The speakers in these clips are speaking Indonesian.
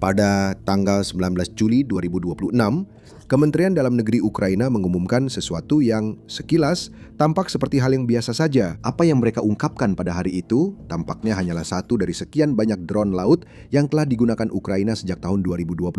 Pada tanggal 19 Juli 2026, Kementerian Dalam Negeri Ukraina mengumumkan sesuatu yang sekilas tampak seperti hal yang biasa saja. Apa yang mereka ungkapkan pada hari itu tampaknya hanyalah satu dari sekian banyak drone laut yang telah digunakan Ukraina sejak tahun 2022.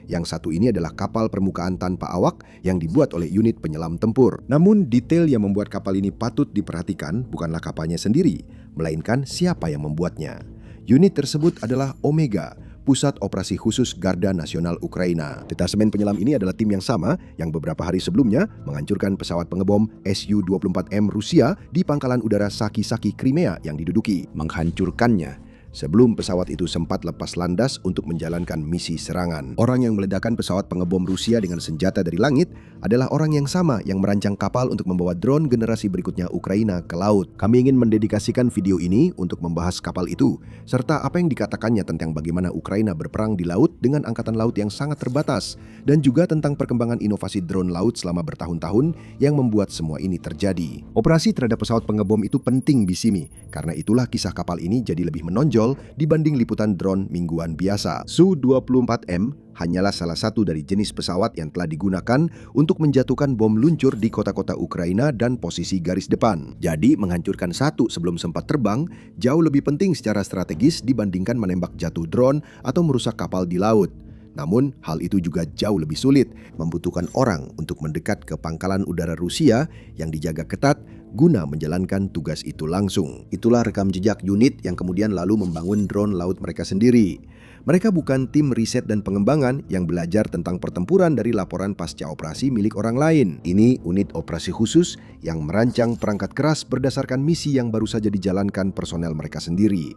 Yang satu ini adalah kapal permukaan tanpa awak yang dibuat oleh unit penyelam tempur. Namun detail yang membuat kapal ini patut diperhatikan bukanlah kapalnya sendiri, melainkan siapa yang membuatnya. Unit tersebut adalah Omega, Pusat Operasi Khusus Garda Nasional Ukraina. Detasemen penyelam ini adalah tim yang sama yang beberapa hari sebelumnya menghancurkan pesawat pengebom Su-24M Rusia di pangkalan udara Saki-Saki Crimea yang diduduki. Menghancurkannya sebelum pesawat itu sempat lepas landas untuk menjalankan misi serangan. Orang yang meledakkan pesawat pengebom Rusia dengan senjata dari langit adalah orang yang sama yang merancang kapal untuk membawa drone generasi berikutnya Ukraina ke laut. Kami ingin mendedikasikan video ini untuk membahas kapal itu, serta apa yang dikatakannya tentang bagaimana Ukraina berperang di laut dengan angkatan laut yang sangat terbatas, dan juga tentang perkembangan inovasi drone laut selama bertahun-tahun yang membuat semua ini terjadi. Operasi terhadap pesawat pengebom itu penting Bisimi, karena itulah kisah kapal ini jadi lebih menonjol dibanding liputan drone mingguan biasa. Su-24M hanyalah salah satu dari jenis pesawat yang telah digunakan untuk menjatuhkan bom luncur di kota-kota Ukraina dan posisi garis depan. Jadi menghancurkan satu sebelum sempat terbang jauh lebih penting secara strategis dibandingkan menembak jatuh drone atau merusak kapal di laut. Namun, hal itu juga jauh lebih sulit, membutuhkan orang untuk mendekat ke pangkalan udara Rusia yang dijaga ketat guna menjalankan tugas itu langsung. Itulah rekam jejak unit yang kemudian lalu membangun drone laut mereka sendiri. Mereka bukan tim riset dan pengembangan yang belajar tentang pertempuran dari laporan pasca operasi milik orang lain. Ini unit operasi khusus yang merancang perangkat keras berdasarkan misi yang baru saja dijalankan personel mereka sendiri.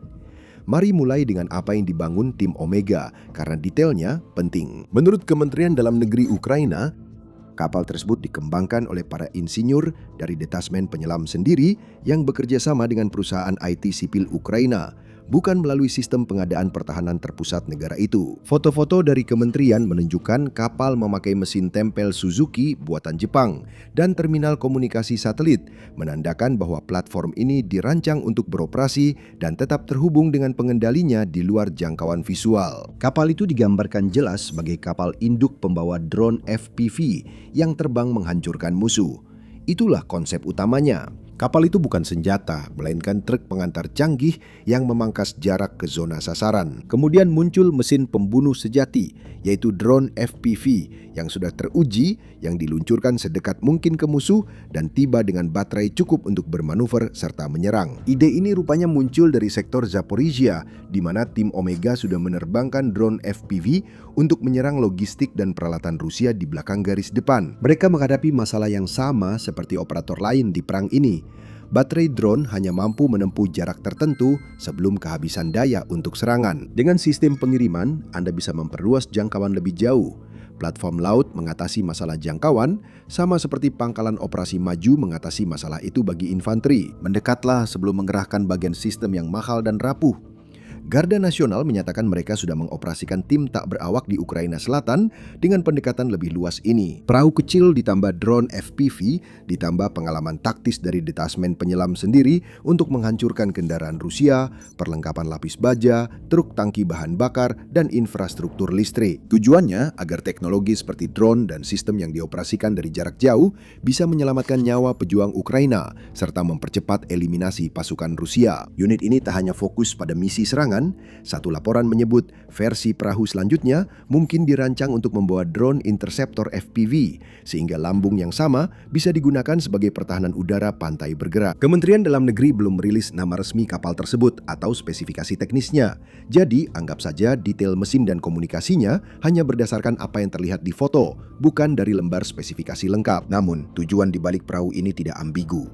Mari mulai dengan apa yang dibangun tim Omega, karena detailnya penting. Menurut Kementerian Dalam Negeri Ukraina, kapal tersebut dikembangkan oleh para insinyur dari detasmen penyelam sendiri yang bekerja sama dengan perusahaan IT sipil Ukraina, bukan melalui sistem pengadaan pertahanan terpusat negara itu. Foto-foto dari kementerian menunjukkan kapal memakai mesin tempel Suzuki buatan Jepang dan terminal komunikasi satelit, menandakan bahwa platform ini dirancang untuk beroperasi dan tetap terhubung dengan pengendalinya di luar jangkauan visual. Kapal itu digambarkan jelas sebagai kapal induk pembawa drone FPV yang terbang menghancurkan musuh. Itulah konsep utamanya. Kapal itu bukan senjata, melainkan truk pengantar canggih yang memangkas jarak ke zona sasaran. Kemudian muncul mesin pembunuh sejati, yaitu drone FPV yang sudah teruji, yang diluncurkan sedekat mungkin ke musuh dan tiba dengan baterai cukup untuk bermanuver serta menyerang. Ide ini rupanya muncul dari sektor Zaporizhia, di mana tim Omega sudah menerbangkan drone FPV untuk menyerang logistik dan peralatan Rusia di belakang garis depan. Mereka menghadapi masalah yang sama seperti operator lain di perang ini. Baterai drone hanya mampu menempuh jarak tertentu sebelum kehabisan daya untuk serangan. Dengan sistem pengiriman, Anda bisa memperluas jangkauan lebih jauh. Platform laut mengatasi masalah jangkauan, sama seperti pangkalan operasi maju mengatasi masalah itu bagi infanteri. Mendekatlah sebelum mengerahkan bagian sistem yang mahal dan rapuh. Garda Nasional menyatakan mereka sudah mengoperasikan tim tak berawak di Ukraina Selatan dengan pendekatan lebih luas ini. Perahu kecil ditambah drone FPV ditambah pengalaman taktis dari detasmen penyelam sendiri untuk menghancurkan kendaraan Rusia, perlengkapan lapis baja, truk tangki bahan bakar, dan infrastruktur listrik. Tujuannya agar teknologi seperti drone dan sistem yang dioperasikan dari jarak jauh bisa menyelamatkan nyawa pejuang Ukraina serta mempercepat eliminasi pasukan Rusia. Unit ini tak hanya fokus pada misi serangan. Satu laporan menyebut versi perahu selanjutnya mungkin dirancang untuk membawa drone interceptor FPV, sehingga lambung yang sama bisa digunakan sebagai pertahanan udara pantai bergerak. Kementerian Dalam Negeri belum merilis nama resmi kapal tersebut atau spesifikasi teknisnya. Jadi, anggap saja detail mesin dan komunikasinya hanya berdasarkan apa yang terlihat di foto, bukan dari lembar spesifikasi lengkap. Namun, tujuan di balik perahu ini tidak ambigu.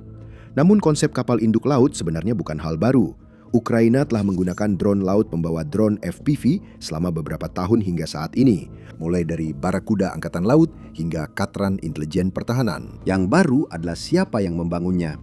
Namun, konsep kapal induk laut sebenarnya bukan hal baru. Ukraina telah menggunakan drone laut pembawa drone FPV selama beberapa tahun hingga saat ini, mulai dari Barakuda Angkatan Laut hingga Katran Intelijen Pertahanan. Yang baru adalah siapa yang membangunnya.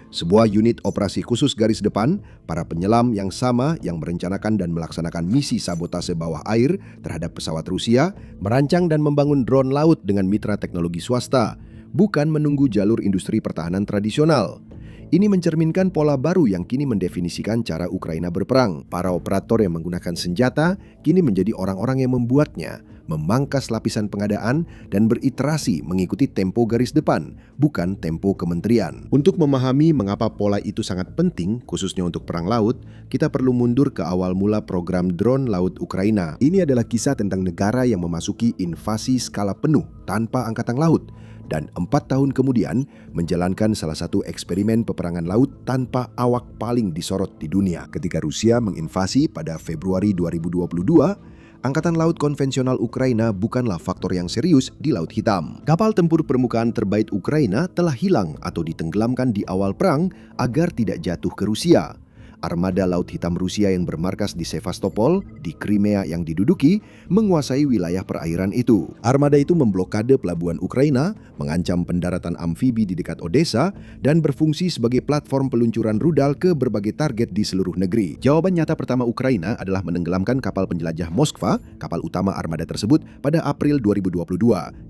Sebuah unit operasi khusus garis depan, para penyelam yang sama yang merencanakan dan melaksanakan misi sabotase bawah air terhadap pesawat Rusia, merancang dan membangun drone laut dengan mitra teknologi swasta, bukan menunggu jalur industri pertahanan tradisional. Ini mencerminkan pola baru yang kini mendefinisikan cara Ukraina berperang. Para operator yang menggunakan senjata kini menjadi orang-orang yang membuatnya, memangkas lapisan pengadaan, dan beriterasi mengikuti tempo garis depan, bukan tempo kementerian. Untuk memahami mengapa pola itu sangat penting, khususnya untuk perang laut, kita perlu mundur ke awal mula program drone laut Ukraina. Ini adalah kisah tentang negara yang memasuki invasi skala penuh tanpa angkatan laut, dan 4 tahun kemudian menjalankan salah satu eksperimen peperangan laut tanpa awak paling disorot di dunia. Ketika Rusia menginvasi pada Februari 2022, Angkatan Laut konvensional Ukraina bukanlah faktor yang serius di Laut Hitam. Kapal tempur permukaan terbaik Ukraina telah hilang atau ditenggelamkan di awal perang agar tidak jatuh ke Rusia. Armada Laut Hitam Rusia yang bermarkas di Sevastopol, di Crimea yang diduduki, menguasai wilayah perairan itu. Armada itu memblokade pelabuhan Ukraina, mengancam pendaratan amfibi di dekat Odessa, dan berfungsi sebagai platform peluncuran rudal ke berbagai target di seluruh negeri. Jawaban nyata pertama Ukraina adalah menenggelamkan kapal penjelajah Moskva, kapal utama armada tersebut, pada April 2022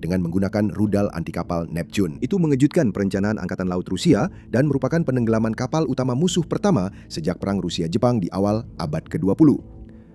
dengan menggunakan rudal anti kapal Neptune. Itu mengejutkan perencanaan Angkatan Laut Rusia dan merupakan penenggelaman kapal utama musuh pertama sejak Perang Rusia-Jepang di awal abad ke-20.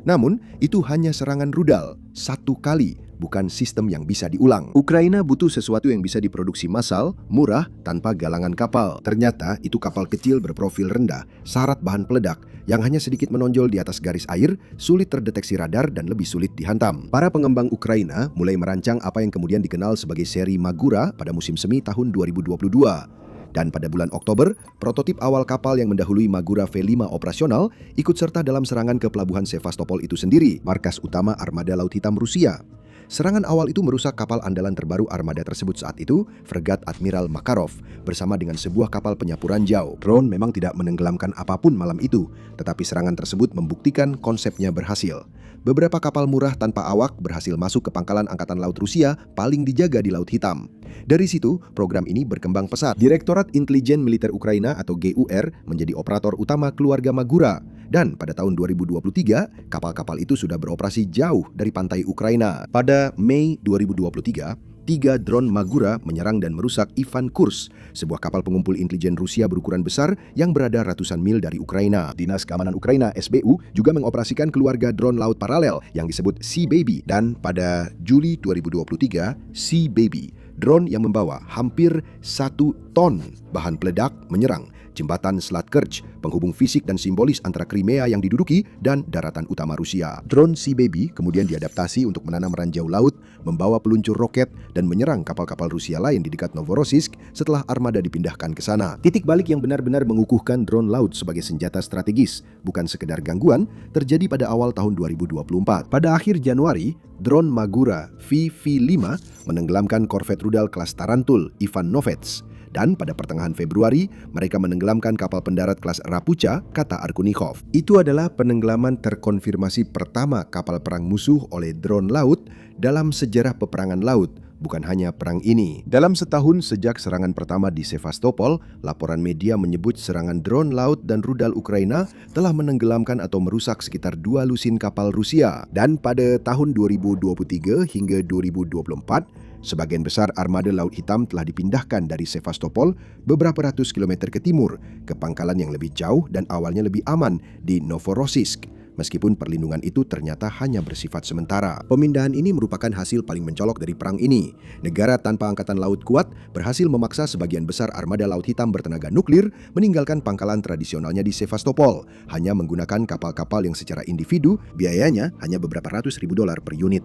Namun, itu hanya serangan rudal, satu kali, bukan sistem yang bisa diulang. Ukraina butuh sesuatu yang bisa diproduksi massal, murah, tanpa galangan kapal. Ternyata itu kapal kecil berprofil rendah, syarat bahan peledak, yang hanya sedikit menonjol di atas garis air, sulit terdeteksi radar, dan lebih sulit dihantam. Para pengembang Ukraina mulai merancang apa yang kemudian dikenal sebagai seri Magura pada musim semi tahun 2022. Dan pada bulan Oktober, prototip awal kapal yang mendahului Magura V5 operasional ikut serta dalam serangan ke pelabuhan Sevastopol itu sendiri, markas utama Armada Laut Hitam Rusia. Serangan awal itu merusak kapal andalan terbaru armada tersebut saat itu, fregat Admiral Makarov, bersama dengan sebuah kapal penyapu ranjau. Drone memang tidak menenggelamkan apapun malam itu, tetapi serangan tersebut membuktikan konsepnya berhasil. Beberapa kapal murah tanpa awak berhasil masuk ke pangkalan Angkatan Laut Rusia paling dijaga di Laut Hitam. Dari situ, program ini berkembang pesat. Direktorat Intelijen Militer Ukraina atau GUR menjadi operator utama keluarga Magura. Dan pada tahun 2023, kapal-kapal itu sudah beroperasi jauh dari pantai Ukraina. Pada Mei 2023, 3 drone Magura menyerang dan merusak Ivan Kurs, sebuah kapal pengumpul intelijen Rusia berukuran besar yang berada ratusan mil dari Ukraina. Dinas Keamanan Ukraina (SBU) juga mengoperasikan keluarga drone laut paralel yang disebut Sea Baby. Dan pada Juli 2023, Sea Baby, drone yang membawa hampir 1 ton bahan peledak, menyerang jembatan Selat Kerch, penghubung fisik dan simbolis antara Crimea yang diduduki dan daratan utama Rusia. Drone Sea Baby kemudian diadaptasi untuk menanam ranjau laut, membawa peluncur roket, dan menyerang kapal-kapal Rusia lain di dekat Novorossiysk setelah armada dipindahkan ke sana. Titik balik yang benar-benar mengukuhkan drone laut sebagai senjata strategis, bukan sekedar gangguan, terjadi pada awal tahun 2024. Pada akhir Januari, drone Magura VV5 menenggelamkan korvet rudal kelas Tarantul Ivan Novets. Dan pada pertengahan Februari, mereka menenggelamkan kapal pendarat kelas Rapucha, kata Arkunikov. Itu adalah penenggelaman terkonfirmasi pertama kapal perang musuh oleh drone laut dalam sejarah peperangan laut, bukan hanya perang ini. Dalam setahun sejak serangan pertama di Sevastopol, laporan media menyebut serangan drone laut dan rudal Ukraina telah menenggelamkan atau merusak sekitar 2 lusin kapal Rusia. Dan pada tahun 2023 hingga 2024, sebagian besar armada Laut Hitam telah dipindahkan dari Sevastopol beberapa ratus kilometer ke timur, ke pangkalan yang lebih jauh dan awalnya lebih aman di Novorossiysk. Meskipun perlindungan itu ternyata hanya bersifat sementara. Pemindahan ini merupakan hasil paling mencolok dari perang ini. Negara tanpa angkatan laut kuat berhasil memaksa sebagian besar armada Laut Hitam bertenaga nuklir meninggalkan pangkalan tradisionalnya di Sevastopol, hanya menggunakan kapal-kapal yang secara individu biayanya hanya beberapa ratus ribu dolar per unit.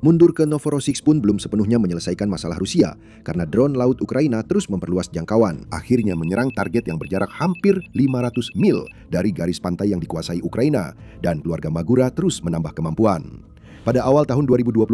Mundur ke Novorossiysk pun belum sepenuhnya menyelesaikan masalah Rusia, karena drone laut Ukraina terus memperluas jangkauan, akhirnya menyerang target yang berjarak hampir 500 mil dari garis pantai yang dikuasai Ukraina, dan keluarga Magura terus menambah kemampuan. Pada awal tahun 2025,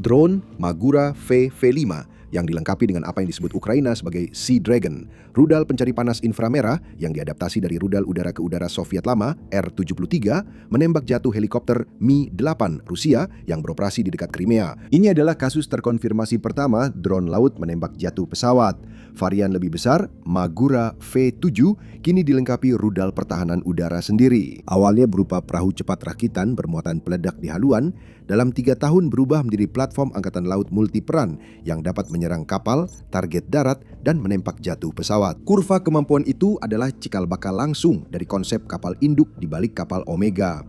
drone Magura V5 yang dilengkapi dengan apa yang disebut Ukraina sebagai Sea Dragon, rudal pencari panas inframerah yang diadaptasi dari rudal udara ke udara Soviet lama R-73, menembak jatuh helikopter Mi-8 Rusia yang beroperasi di dekat Crimea. Ini adalah kasus terkonfirmasi pertama drone laut menembak jatuh pesawat. Varian lebih besar, Magura V7, kini dilengkapi rudal pertahanan udara sendiri. Awalnya berupa perahu cepat rakitan bermuatan peledak di haluan, dalam 3 tahun berubah menjadi platform angkatan laut multiperan yang dapat menyerang kapal, target darat, dan menembak jatuh pesawat. Kurva kemampuan itu adalah cikal bakal langsung dari konsep kapal induk di balik kapal Omega.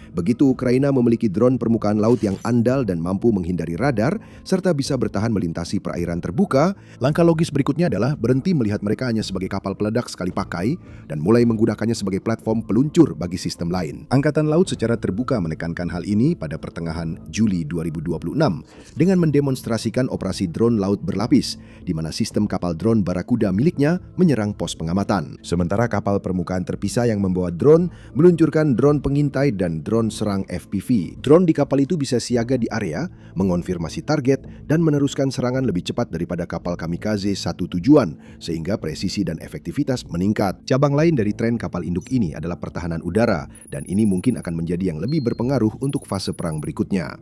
Begitu Ukraina memiliki drone permukaan laut yang andal dan mampu menghindari radar, serta bisa bertahan melintasi perairan terbuka, langkah logis berikutnya adalah berhenti melihat mereka hanya sebagai kapal peledak sekali pakai dan mulai menggunakannya sebagai platform peluncur bagi sistem lain. Angkatan Laut secara terbuka menekankan hal ini pada pertengahan Juli 2026 dengan mendemonstrasikan operasi drone laut berlapis, di mana sistem kapal drone Barakuda miliknya menyerang pos pengamatan. Sementara kapal permukaan terpisah yang membawa drone meluncurkan drone pengintai dan drone serang FPV. Drone di kapal itu bisa siaga di area, mengonfirmasi target, dan meneruskan serangan lebih cepat daripada kapal kamikaze satu tujuan, sehingga presisi dan efektivitas meningkat. Cabang lain dari tren kapal induk ini adalah pertahanan udara, dan ini mungkin akan menjadi yang lebih berpengaruh untuk fase perang berikutnya.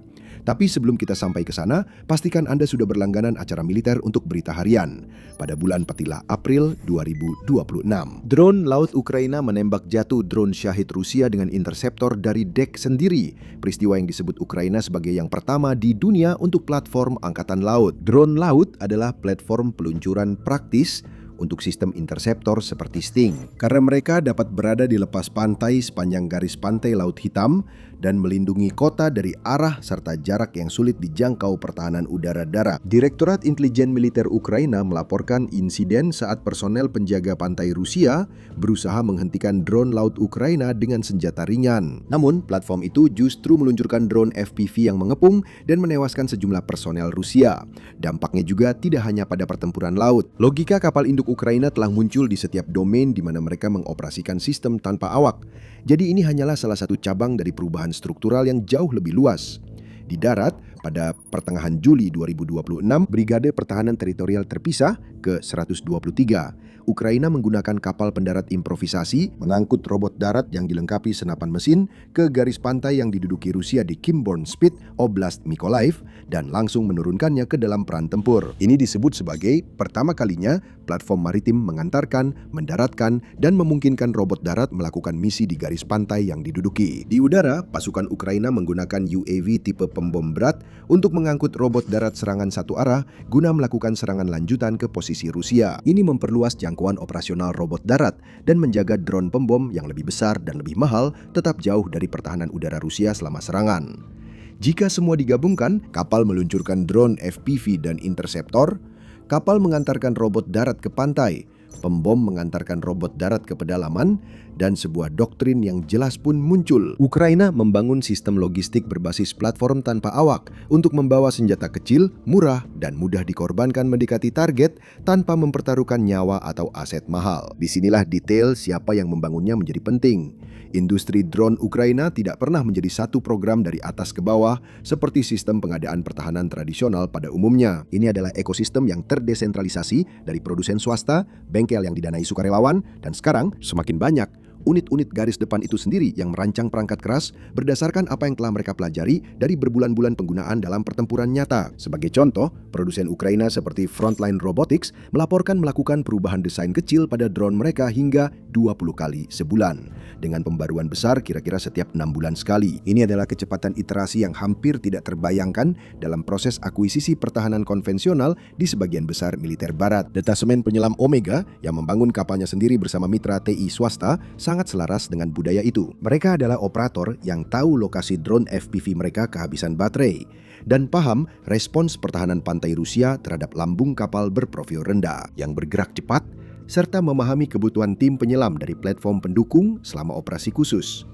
Tapi sebelum kita sampai ke sana, pastikan Anda sudah berlangganan acara militer untuk Berita Harian. Pada bulan Patila April 2026, drone laut Ukraina menembak jatuh drone Shahid Rusia dengan interseptor dari dek sendiri. Peristiwa yang disebut Ukraina sebagai yang pertama di dunia untuk platform angkatan laut. Drone laut adalah platform peluncuran praktis untuk sistem interseptor seperti Sting, karena mereka dapat berada di lepas pantai sepanjang garis pantai Laut Hitam dan melindungi kota dari arah serta jarak yang sulit dijangkau pertahanan udara darat. Direktorat Intelijen Militer Ukraina melaporkan insiden saat personel penjaga pantai Rusia berusaha menghentikan drone laut Ukraina dengan senjata ringan. Namun, platform itu justru meluncurkan drone FPV yang mengepung dan menewaskan sejumlah personel Rusia. Dampaknya juga tidak hanya pada pertempuran laut. Logika kapal induk Ukraina telah muncul di setiap domain di mana mereka mengoperasikan sistem tanpa awak. Jadi ini hanyalah salah satu cabang dari perubahan struktural yang jauh lebih luas. Di darat, pada pertengahan Juli 2026, Brigade Pertahanan Teritorial Terpisah ke-123. Ukraina menggunakan kapal pendarat improvisasi mengangkut robot darat yang dilengkapi senapan mesin ke garis pantai yang diduduki Rusia di Kimborn Spit, Oblast Mykolaiv, dan langsung menurunkannya ke dalam peran tempur. Ini disebut sebagai pertama kalinya platform maritim mengantarkan, mendaratkan, dan memungkinkan robot darat melakukan misi di garis pantai yang diduduki. Di udara, pasukan Ukraina menggunakan UAV tipe pembom berat untuk mengangkut robot darat serangan satu arah guna melakukan serangan lanjutan ke posisi Rusia. Ini memperluas jangkauan operasional robot darat dan menjaga drone pembom yang lebih besar dan lebih mahal tetap jauh dari pertahanan udara Rusia selama serangan. Jika semua digabungkan, kapal meluncurkan drone FPV dan interseptor, kapal mengantarkan robot darat ke pantai, pembom mengantarkan robot darat ke pedalaman, dan sebuah doktrin yang jelas pun muncul. Ukraina membangun sistem logistik berbasis platform tanpa awak untuk membawa senjata kecil, murah, dan mudah dikorbankan mendekati target tanpa mempertaruhkan nyawa atau aset mahal. Disinilah detail siapa yang membangunnya menjadi penting. Industri drone Ukraina tidak pernah menjadi satu program dari atas ke bawah seperti sistem pengadaan pertahanan tradisional pada umumnya. Ini adalah ekosistem yang terdesentralisasi dari produsen swasta, bengkel yang didanai sukarelawan, dan sekarang semakin banyak unit-unit garis depan itu sendiri yang merancang perangkat keras berdasarkan apa yang telah mereka pelajari dari berbulan-bulan penggunaan dalam pertempuran nyata. Sebagai contoh, produsen Ukraina seperti Frontline Robotics melaporkan melakukan perubahan desain kecil pada drone mereka hingga 20 kali sebulan, dengan pembaruan besar kira-kira setiap 6 bulan sekali. Ini adalah kecepatan iterasi yang hampir tidak terbayangkan dalam proses akuisisi pertahanan konvensional di sebagian besar militer barat. Detasemen penyelam Omega yang membangun kapalnya sendiri bersama mitra TI swasta sangat selaras dengan budaya itu. Mereka adalah operator yang tahu lokasi drone FPV mereka kehabisan baterai dan paham respons pertahanan pantai Rusia terhadap lambung kapal berprofil rendah yang bergerak cepat, serta memahami kebutuhan tim penyelam dari platform pendukung selama operasi khusus.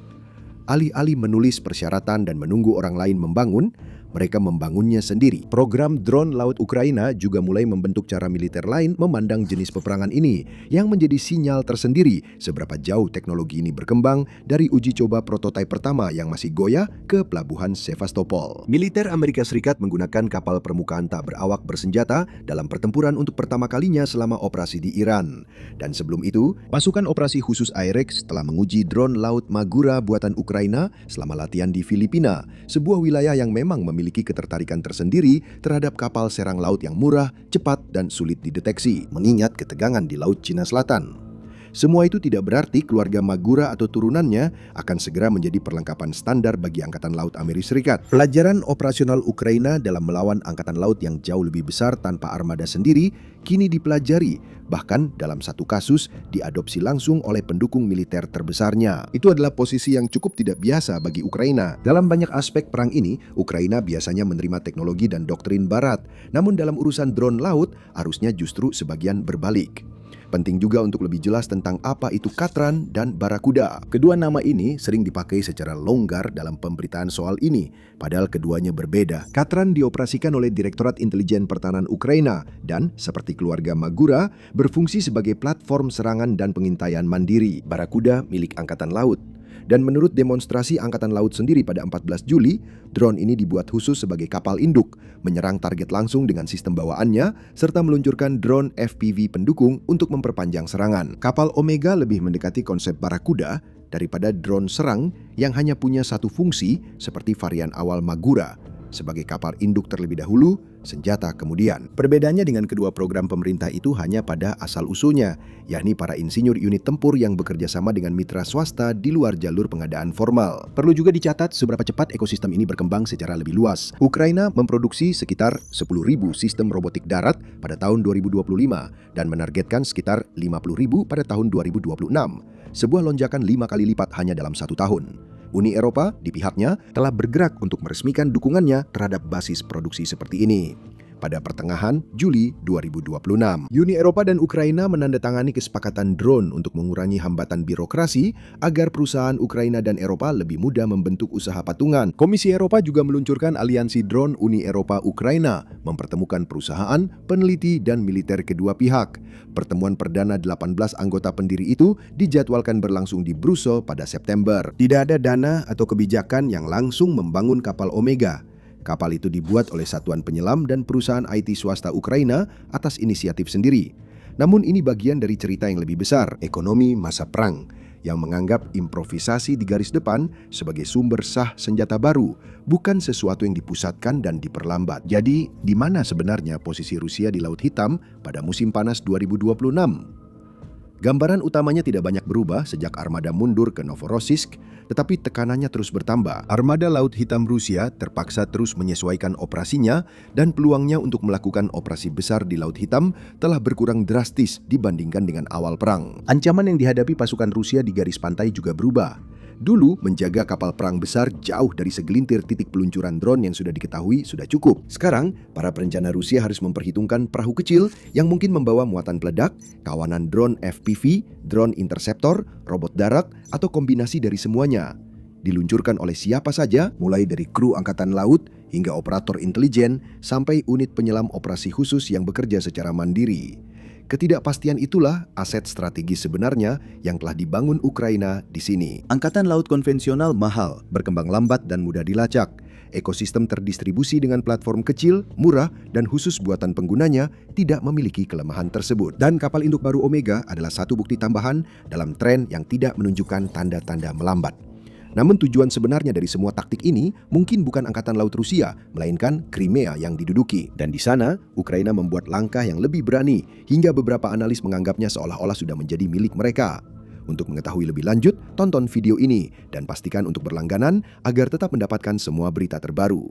Alih-alih menulis persyaratan dan menunggu orang lain membangun, mereka membangunnya sendiri. Program drone laut Ukraina juga mulai membentuk cara militer lain memandang jenis peperangan ini, yang menjadi sinyal tersendiri seberapa jauh teknologi ini berkembang dari uji coba prototipe pertama yang masih goyah ke pelabuhan Sevastopol. Militer Amerika Serikat menggunakan kapal permukaan tak berawak bersenjata dalam pertempuran untuk pertama kalinya selama operasi di Iran. Dan sebelum itu, pasukan operasi khusus Aerex telah menguji drone laut Magura buatan Ukraina selama latihan di Filipina, sebuah wilayah yang memang memiliki ketertarikan tersendiri terhadap kapal serang laut yang murah, cepat, dan sulit dideteksi, mengingat ketegangan di Laut Cina Selatan. Semua itu tidak berarti keluarga Magura atau turunannya akan segera menjadi perlengkapan standar bagi Angkatan Laut Amerika Serikat. Pelajaran operasional Ukraina dalam melawan Angkatan Laut yang jauh lebih besar tanpa armada sendiri kini dipelajari, bahkan dalam satu kasus diadopsi langsung oleh pendukung militer terbesarnya. Itu adalah posisi yang cukup tidak biasa bagi Ukraina. Dalam banyak aspek perang ini, Ukraina biasanya menerima teknologi dan doktrin Barat, namun dalam urusan drone laut, arusnya justru sebagian berbalik. Penting juga untuk lebih jelas tentang apa itu Katran dan Barakuda. Kedua nama ini sering dipakai secara longgar dalam pemberitaan soal ini, padahal keduanya berbeda. Katran dioperasikan oleh Direktorat Intelijen Pertahanan Ukraina dan, seperti keluarga Magura, berfungsi sebagai platform serangan dan pengintaian mandiri. Barakuda milik Angkatan Laut. Dan menurut demonstrasi Angkatan Laut sendiri pada 14 Juli, drone ini dibuat khusus sebagai kapal induk, menyerang target langsung dengan sistem bawaannya, serta meluncurkan drone FPV pendukung untuk memperpanjang serangan. Kapal Omega lebih mendekati konsep Barakuda daripada drone serang yang hanya punya satu fungsi seperti varian awal Magura, sebagai kapal induk terlebih dahulu, senjata kemudian. Perbedaannya dengan kedua program pemerintah itu hanya pada asal-usulnya, yakni para insinyur unit tempur yang bekerja sama dengan mitra swasta di luar jalur pengadaan formal. Perlu juga dicatat seberapa cepat ekosistem ini berkembang secara lebih luas. Ukraina memproduksi sekitar 10.000 sistem robotik darat pada tahun 2025 dan menargetkan sekitar 50.000 pada tahun 2026, sebuah lonjakan 5 kali lipat hanya dalam 1 tahun. Uni Eropa, di pihaknya, telah bergerak untuk meresmikan dukungannya terhadap basis produksi seperti ini. Pada pertengahan Juli 2026, Uni Eropa dan Ukraina menandatangani kesepakatan drone untuk mengurangi hambatan birokrasi agar perusahaan Ukraina dan Eropa lebih mudah membentuk usaha patungan. Komisi Eropa juga meluncurkan aliansi drone Uni Eropa-Ukraina, mempertemukan perusahaan, peneliti, dan militer kedua pihak. Pertemuan perdana 18 anggota pendiri itu dijadwalkan berlangsung di Brussel pada September. Tidak ada dana atau kebijakan yang langsung membangun kapal Omega. Kapal itu dibuat oleh satuan penyelam dan perusahaan IT swasta Ukraina atas inisiatif sendiri. Namun ini bagian dari cerita yang lebih besar, ekonomi masa perang, yang menganggap improvisasi di garis depan sebagai sumber sah senjata baru, bukan sesuatu yang dipusatkan dan diperlambat. Jadi, di mana sebenarnya posisi Rusia di Laut Hitam pada musim panas 2026? Gambaran utamanya tidak banyak berubah sejak armada mundur ke Novorossiysk, tetapi tekanannya terus bertambah. Armada Laut Hitam Rusia terpaksa terus menyesuaikan operasinya dan peluangnya untuk melakukan operasi besar di Laut Hitam telah berkurang drastis dibandingkan dengan awal perang. Ancaman yang dihadapi pasukan Rusia di garis pantai juga berubah. Dulu, menjaga kapal perang besar jauh dari segelintir titik peluncuran drone yang sudah diketahui sudah cukup. Sekarang, para perencana Rusia harus memperhitungkan perahu kecil yang mungkin membawa muatan peledak, kawanan drone FPV, drone interceptor, robot darat, atau kombinasi dari semuanya. Diluncurkan oleh siapa saja, mulai dari kru angkatan laut hingga operator intelijen sampai unit penyelam operasi khusus yang bekerja secara mandiri. Ketidakpastian itulah aset strategis sebenarnya yang telah dibangun Ukraina di sini. Angkatan laut konvensional mahal, berkembang lambat dan mudah dilacak. Ekosistem terdistribusi dengan platform kecil, murah, dan khusus buatan penggunanya tidak memiliki kelemahan tersebut. Dan kapal induk baru Omega adalah satu bukti tambahan dalam tren yang tidak menunjukkan tanda-tanda melambat. Namun tujuan sebenarnya dari semua taktik ini mungkin bukan Angkatan Laut Rusia, melainkan Crimea yang diduduki. Dan di sana, Ukraina membuat langkah yang lebih berani, hingga beberapa analis menganggapnya seolah-olah sudah menjadi milik mereka. Untuk mengetahui lebih lanjut, tonton video ini, dan pastikan untuk berlangganan agar tetap mendapatkan semua berita terbaru.